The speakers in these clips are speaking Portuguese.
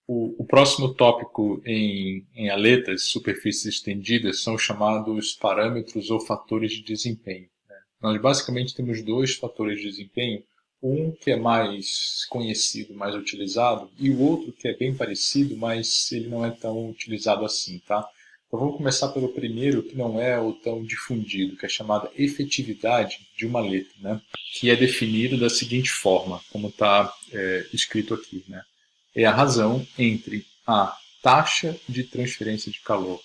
O próximo tópico em aletas, superfícies estendidas, são chamados parâmetros ou fatores de desempenho. Nós basicamente temos dois fatores de desempenho, um que é mais conhecido, mais utilizado, e o outro que é bem parecido, mas ele não é tão utilizado assim, tá? Então vamos começar pelo primeiro, que não é o tão difundido, que é chamada efetividade de uma letra, né? Que é definido da seguinte forma, como está escrito aqui, né? É a razão entre a taxa de transferência de calor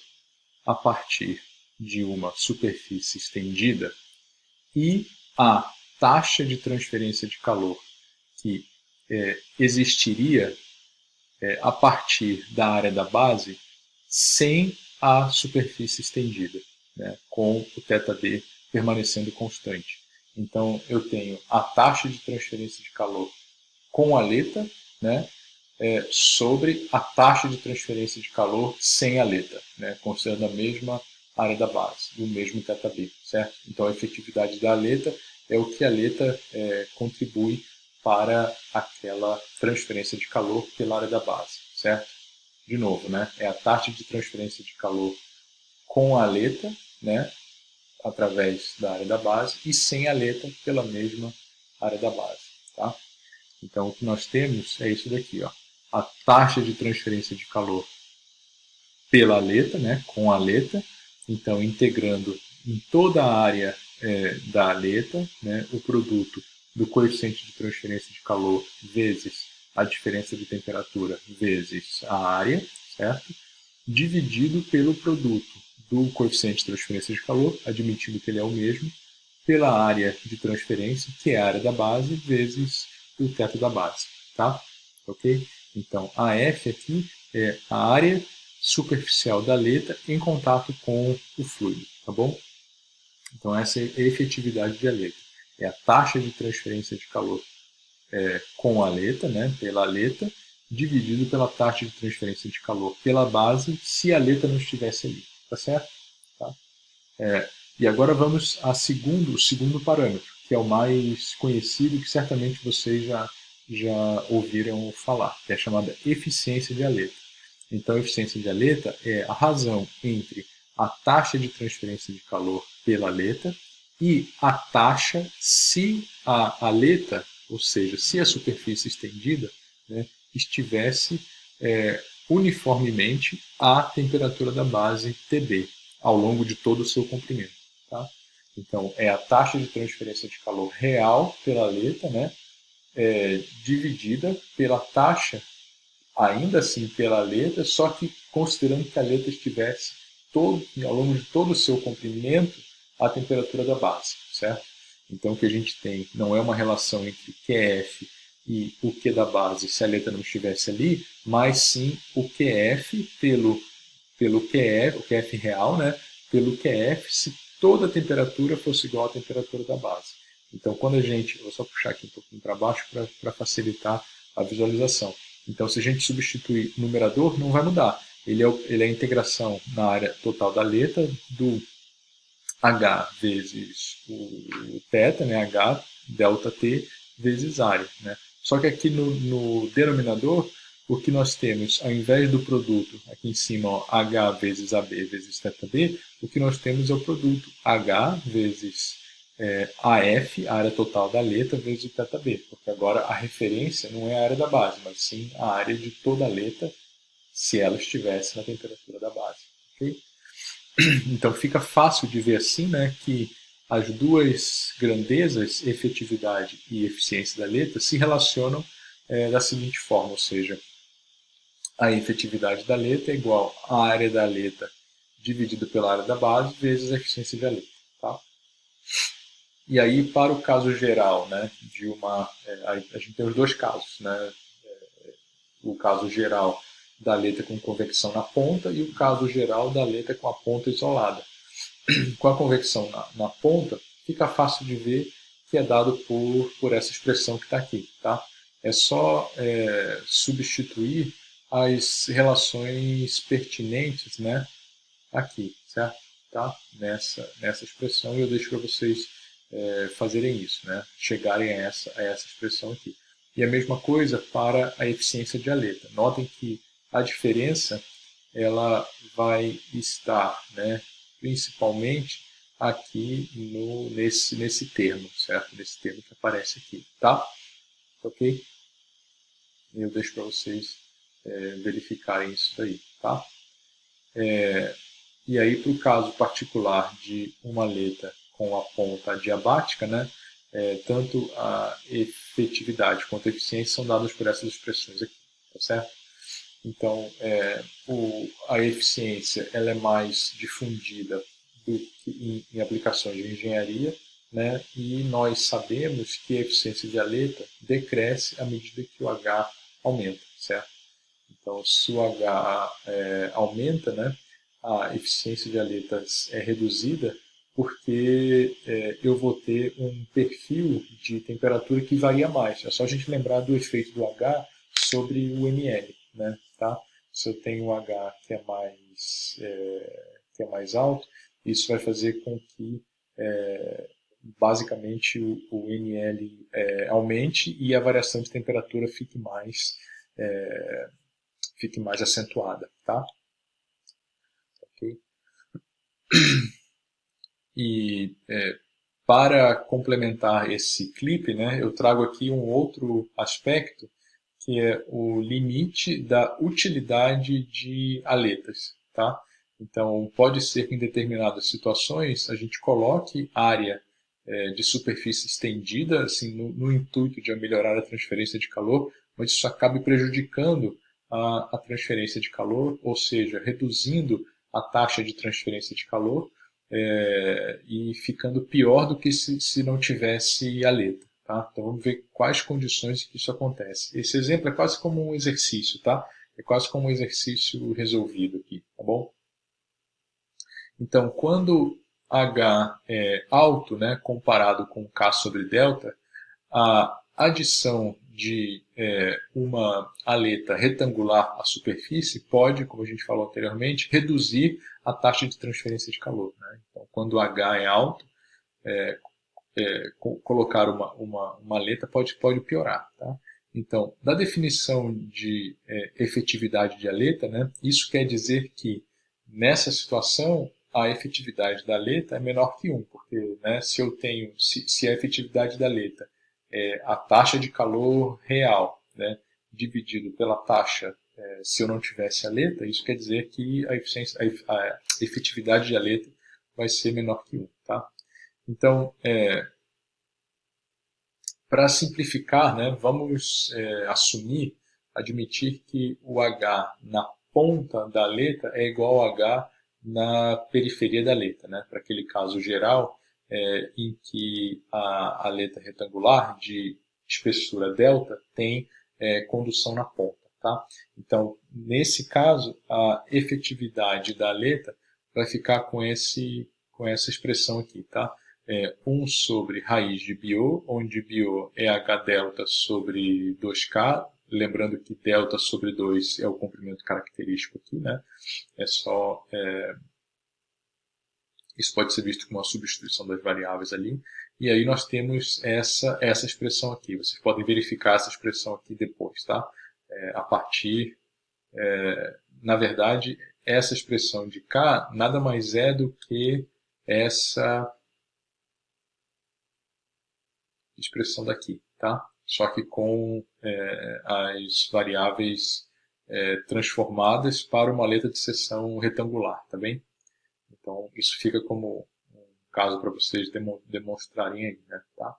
a partir de uma superfície estendida e a taxa de transferência de calor que existiria a partir da área da base sem a superfície estendida, né, com o θD permanecendo constante. Então, eu tenho a taxa de transferência de calor com aleta, né, sobre a taxa de transferência de calor sem aleta, né, considerando a mesma área da base, do mesmo θB, certo? Então, a efetividade da aleta é o que a aleta contribui para aquela transferência de calor pela área da base, certo? De novo, né, é a taxa de transferência de calor com a aleta, né, através da área da base, e sem aleta pela mesma área da base, tá? Então, o que nós temos é isso daqui, ó. A taxa de transferência de calor pela aleta, né, com a aleta. Então, integrando em toda a área da aleta, né, o produto do coeficiente de transferência de calor vezes a diferença de temperatura vezes a área, certo? Dividido pelo produto do coeficiente de transferência de calor, admitindo que ele é o mesmo, pela área de transferência, que é a área da base, vezes o teto da base, tá? Ok? Então, a F aqui é a área superficial da aleta em contato com o fluido, tá bom? Então, essa é a efetividade de aleta. É a taxa de transferência de calor com a aleta, né, pela aleta, dividido pela taxa de transferência de calor pela base, se a aleta não estivesse ali, tá certo? Tá? E agora vamos ao segundo parâmetro, que é o mais conhecido, que certamente vocês já ouviram falar, que é a chamada eficiência de aleta. Então, a eficiência de aleta é a razão entre a taxa de transferência de calor pela aleta e a taxa se a aleta, ou seja, se a superfície estendida, né, estivesse uniformemente à temperatura da base Tb ao longo de todo o seu comprimento. Tá? Então, é a taxa de transferência de calor real pela aleta, né, dividida pela taxa, ainda assim pela aleta, só que considerando que a aleta estivesse ao longo de todo o seu comprimento à temperatura da base, certo? Então, o que a gente tem não é uma relação entre QF e o Q da base se a aleta não estivesse ali, mas sim o QF pelo QF, o QF real, né, pelo QF se toda a temperatura fosse igual à temperatura da base. Então, quando a gente, vou só puxar aqui um pouquinho para baixo para facilitar a visualização. Então, se a gente substituir o numerador, não vai mudar. Ele é a integração na área total da aleta do H vezes o θ, né, H delta T vezes área. Né? Só que aqui no denominador, o que nós temos, ao invés do produto, aqui em cima, ó, H vezes AB vezes θB, o que nós temos é o produto H vezes AF, a área total da aleta, vezes o θB, porque agora a referência não é a área da base, mas sim a área de toda a aleta, se ela estivesse na temperatura da base. Okay? Então fica fácil de ver assim, né, que as duas grandezas, efetividade e eficiência da aleta, se relacionam da seguinte forma, ou seja, a efetividade da aleta é igual à área da aleta dividido pela área da base vezes a eficiência de aleta. Tá? E aí, para o caso geral, né, de uma, a gente tem os dois casos, né, o caso geral da aleta com convecção na ponta e o caso geral da aleta com a ponta isolada. Com a convecção na ponta, fica fácil de ver que é dado por essa expressão que está aqui. Tá? É só substituir as relações pertinentes, né, aqui, certo? Tá? Nessa expressão, e eu deixo para vocês fazerem isso, né? Chegarem a essa expressão aqui. E a mesma coisa para a eficiência de aleta. Notem que a diferença ela vai estar, né, principalmente aqui nesse termo, certo? Nesse termo que aparece aqui, tá? Ok? Eu deixo para vocês verificarem isso daí, tá? E aí, para o caso particular de uma letra com a ponta diabática, né, tanto a efetividade quanto a eficiência são dadas por essas expressões aqui, tá certo? Então, a eficiência ela é mais difundida do que em aplicações de engenharia, né? E nós sabemos que a eficiência de aleta decresce à medida que o H aumenta, certo? Então, se o H aumenta, né, a eficiência de aletas é reduzida porque eu vou ter um perfil de temperatura que varia mais. É só a gente lembrar do efeito do H sobre o ml, né? Tá? Se eu tenho um H que é mais alto, isso vai fazer com que basicamente o ml aumente e a variação de temperatura fique mais acentuada, tá? Ok? E para complementar esse clipe, né, eu trago aqui um outro aspecto que é o limite da utilidade de aletas, tá? Então, pode ser que em determinadas situações a gente coloque área de superfície estendida, assim, no intuito de melhorar a transferência de calor, mas isso acabe prejudicando a transferência de calor, ou seja, reduzindo a taxa de transferência de calor e ficando pior do que se não tivesse aleta. Tá? Então vamos ver quais condições que isso acontece. Esse exemplo é quase como um exercício, tá? É quase como um exercício resolvido aqui, tá bom? Então, quando H é alto, né, comparado com K sobre delta, a adição de uma aleta retangular à superfície pode, como a gente falou anteriormente, reduzir a taxa de transferência de calor. Né? Então, quando H é alto, colocar uma aleta pode piorar. Tá? Então, da definição de efetividade de aleta, né, isso quer dizer que, nessa situação, a efetividade da aleta é menor que 1, porque né, se a efetividade da aleta é a taxa de calor real, né, dividido pela taxa se eu não tivesse aleta, isso quer dizer que a efetividade de aleta vai ser menor que 1. Tá? Então, para simplificar, né, vamos admitir que o H na ponta da letra é igual ao H na periferia da letra, né, para aquele caso geral em que a letra retangular de espessura delta tem condução na ponta. Tá? Então, nesse caso, a efetividade da letra vai ficar com essa expressão aqui. Tá? 1 sobre raiz de Biot, onde Biot é H delta sobre 2K, lembrando que delta sobre 2 é o comprimento característico aqui, né? Isso pode ser visto como uma substituição das variáveis ali. E aí nós temos essa expressão aqui. Vocês podem verificar essa expressão aqui depois, tá? Na verdade, essa expressão de K nada mais é do que essa expressão daqui, tá? Só que com as variáveis transformadas para uma letra de seção retangular, tá bem? Então, isso fica como um caso para vocês demonstrarem aí, né? Tá?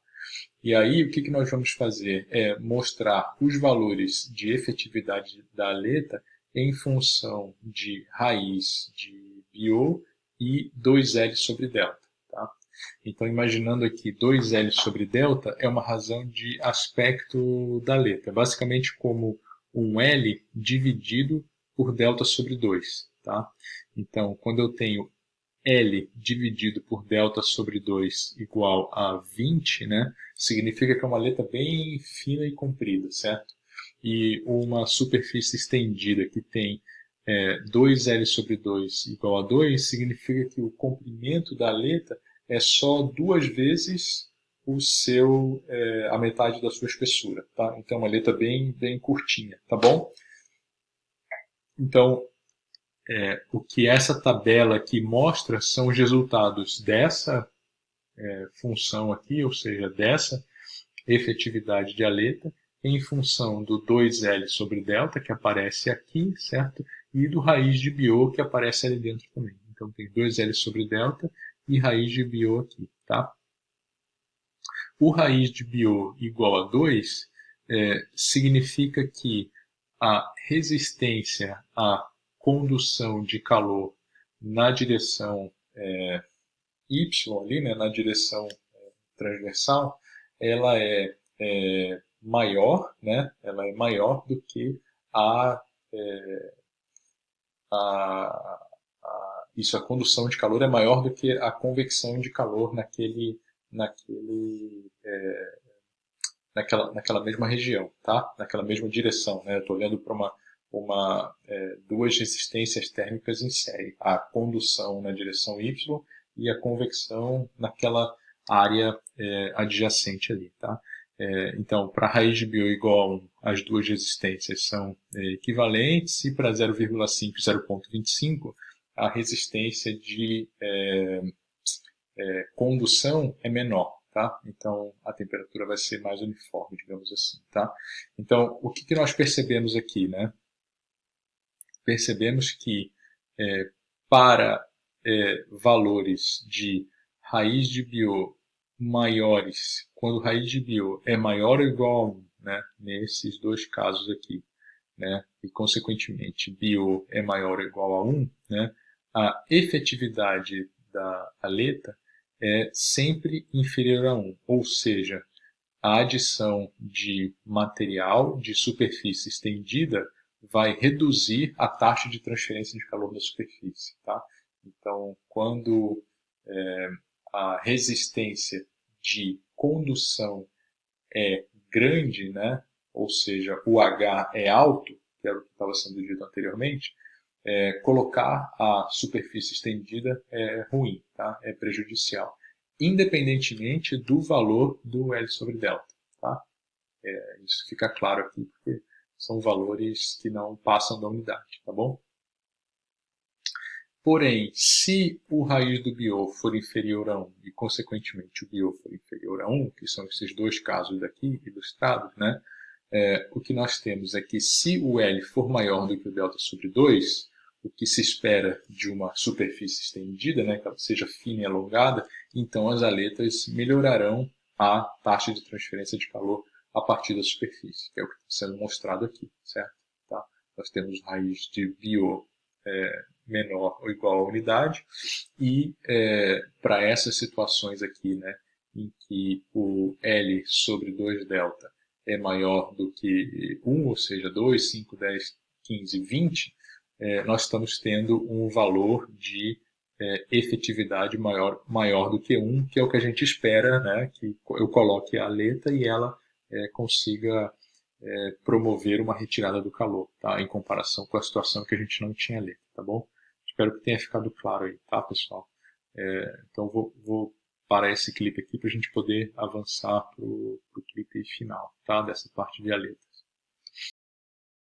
E aí, o que nós vamos fazer? É mostrar os valores de efetividade da aleta em função de raiz de Biot e 2L sobre delta. Tá? Então, imaginando aqui 2L sobre delta é uma razão de aspecto da letra. Basicamente como um L dividido por delta sobre 2. Tá? Então, quando eu tenho L dividido por delta sobre 2 igual a 20, né, significa que é uma letra bem fina e comprida, certo? E uma superfície estendida que tem 2L sobre 2 igual a 2, significa que o comprimento da letra é só 2 vezes a metade da sua espessura. Tá? Então é uma letra bem curtinha, tá bom? Então, o que essa tabela aqui mostra são os resultados dessa função aqui, ou seja, dessa efetividade de aleta, em função do 2L sobre delta, que aparece aqui, certo? E do raiz de Biot, que aparece ali dentro também. Então, tem 2L sobre delta e raiz de Biot aqui, tá? O raiz de Biot igual a 2 significa que a resistência à condução de calor na direção Y, ali, né, na direção transversal, ela é maior, né, ela é maior do que a, a condução de calor é maior do que a convecção de calor naquela mesma região, tá? Naquela mesma direção, né? Eu estou olhando para duas resistências térmicas em série, a condução na direção Y e a convecção naquela área adjacente ali, tá? Então, para a raiz de Biot igual a 1, as duas resistências são equivalentes, e para 0,5 e 0,25, a resistência de condução é menor. Tá? Então, a temperatura vai ser mais uniforme, digamos assim. Tá? Então, o que nós percebemos aqui? Né? Percebemos que para valores de raiz de Biot maiores, quando raiz de Biot é maior ou igual a 1, né? Nesses dois casos aqui, né? E, consequentemente, Biot é maior ou igual a 1, né? A efetividade da aleta é sempre inferior a 1, ou seja, a adição de material de superfície estendida vai reduzir a taxa de transferência de calor da superfície. Tá? Então, quando a resistência de condução é grande, né? Ou seja, o H é alto, que era o que estava sendo dito anteriormente, colocar a superfície estendida é ruim, tá? É prejudicial, independentemente do valor do L sobre delta. Tá? Isso fica claro aqui, porque são valores que não passam da unidade, tá bom? Porém, se o raiz do Biot for inferior a 1 e, consequentemente, o Biot for inferior a 1, que são esses dois casos daqui ilustrados, né? O que nós temos é que, se o L for maior do que o delta sobre 2, o que se espera de uma superfície estendida, né, que ela seja fina e alongada, então as aletas melhorarão a taxa de transferência de calor a partir da superfície, que é o que está sendo mostrado aqui, certo? Tá? Nós temos raiz de Biot menor ou igual à unidade, e para essas situações aqui, né, em que o L sobre 2 delta é maior do que 1, ou seja, 2, 5, 10, 15, 20, nós estamos tendo um valor de efetividade maior do que 1, que é o que a gente espera, né, que eu coloque a aleta e ela consiga promover uma retirada do calor, tá, em comparação com a situação que a gente não tinha aleta, tá bom? Espero que tenha ficado claro aí, tá, pessoal? Então vou parar esse clipe aqui para a gente poder avançar para o clipe final, tá, dessa parte de aleta.